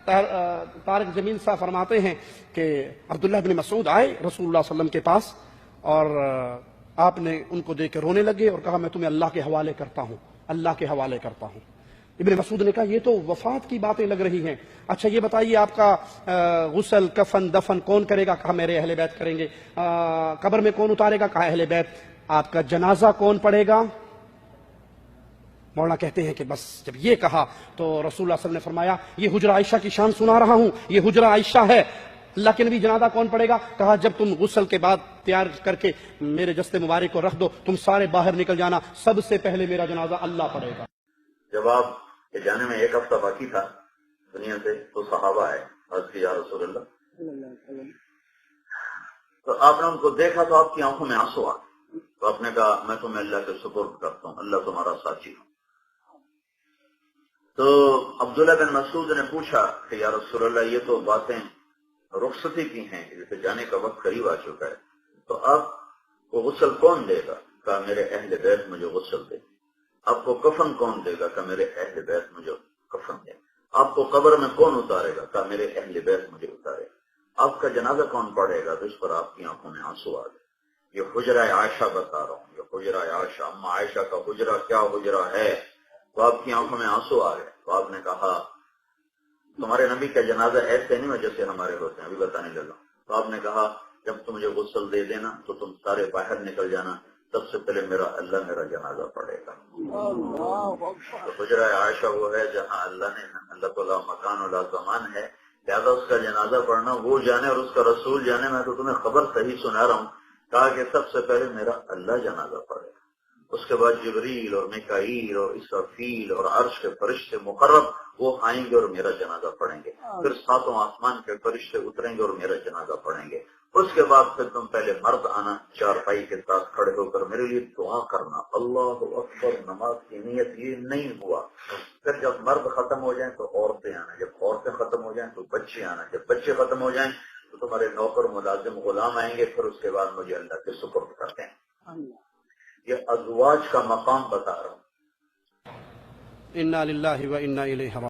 طارق جمیل صاحب فرماتے ہیں کہ عبداللہ بن مسعود آئے رسول اللہ صلی اللہ علیہ وسلم کے پاس اور آپ نے ان کو دیکھ کے رونے لگے اور کہا میں تمہیں اللہ کے حوالے کرتا ہوں، اللہ کے حوالے کرتا ہوں۔ ابن مسعود نے کہا یہ تو وفات کی باتیں لگ رہی ہیں، اچھا یہ بتائیے آپ کا غسل کفن دفن کون کرے گا؟ کہا میرے اہل بیت کریں گے۔ قبر میں کون اتارے گا؟ کہا اہل بیت۔ آپ کا جنازہ کون پڑھے گا؟ مولانا کہتے ہیں کہ بس جب یہ کہا تو رسول اللہ صلی اللہ علیہ وسلم نے فرمایا یہ حجرہ عائشہ کی شان سنا رہا ہوں، یہ حجرہ عائشہ ہے۔ اللہ کے نبی جنازہ کون پڑھے گا؟ کہا جب تم غسل کے بعد تیار کر کے میرے جسد مبارک کو رکھ دو، تم سارے باہر نکل جانا، سب سے پہلے میرا جنازہ اللہ پڑھے گا۔ جب آپ کے جانے میں 1 ہفتہ باقی تھا دنیا سے تو صحابہ آئے، عرض کی یا رسول اللہ، تو آپ نے ان کو دیکھا تو آپ کی آنکھوں میں آنسو آ گئے، تو آپ نے کہا میں تمہیں اللہ کے سپرد کرتا ہوں، اللہ تمہارا ساتھی ہوں۔ تو عبداللہ بن مسعود نے پوچھا کہ یا رسول اللہ یہ تو باتیں رخصتی کی ہیں، جیسے جانے کا وقت قریب آ چکا ہے، تو آپ کو غسل کون دے گا؟ کہا میرے اہل بیت مجھے غسل دے۔ آپ کو کفن کون دے گا؟ کہ میرے اہل بیت مجھے کفن دے۔ آپ کو قبر میں کون اتارے گا؟ کہ میرے اہل بیت مجھے اتارے۔ آپ کا جنازہ کون پڑھے گا؟ تو اس پر آپ کی آنکھوں میں آنسو آ گئے۔ یہ حجرہ عائشہ بتا رہا ہوں، یہ حجرہ عائشہ، اما عائشہ کا حجرہ کیا حجرہ ہے؟ تو آپ کی آنکھوں میں آنسو آ گئے۔ تو آپ نے کہا تمہارے نبی کا جنازہ ایسے نہیں ہو جیسے ہمارے ہوتے ہیں، ابھی بتانے لگا۔ تو آپ نے کہا جب تم مجھے غسل دے دینا تو تم سارے باہر نکل جانا، سب سے پہلے اللہ میرا جنازہ پڑھے گا۔ تو حجرہ عائشہ وہ ہے جہاں اللہ تعالیٰ مکان و زمان ہے، لہٰذا اس کا جنازہ پڑھنا وہ جانے اور اس کا رسول جانے۔ میں تو تمہیں خبر صحیح سنا رہا ہوں، کہا کہ سب سے پہلے میرا اللہ جنازہ پڑھے گا، اس کے بعد جبریل اور میکائیل اور اسرافیل اور عرش کے فرشتے مقرب وہ آئیں گے اور میرا جنازہ پڑھیں گے، پھر 7 آسمان کے فرشتے اتریں گے اور میرا جنازہ پڑھیں گے۔ اس کے بعد پھر تم پہلے مرد آنا، چارپائی کے ساتھ کھڑے ہو کر میرے لیے دعا کرنا، اللہ اکبر۔ نماز کی نیت یہ نہیں ہوا۔ پھر جب مرد ختم ہو جائیں تو عورتیں آنا، جب عورتیں ختم ہو جائیں تو بچے آنا، جب بچے ختم ہو جائیں تو تمہارے نوکر ملازم غلام آئیں گے، پھر اس کے بعد مجھے اللہ کے سپرد کرتے ہیں۔ یہ ازواج کا مقام بتا رہا ہوں۔ انا للہ و انا الیہ راجعون۔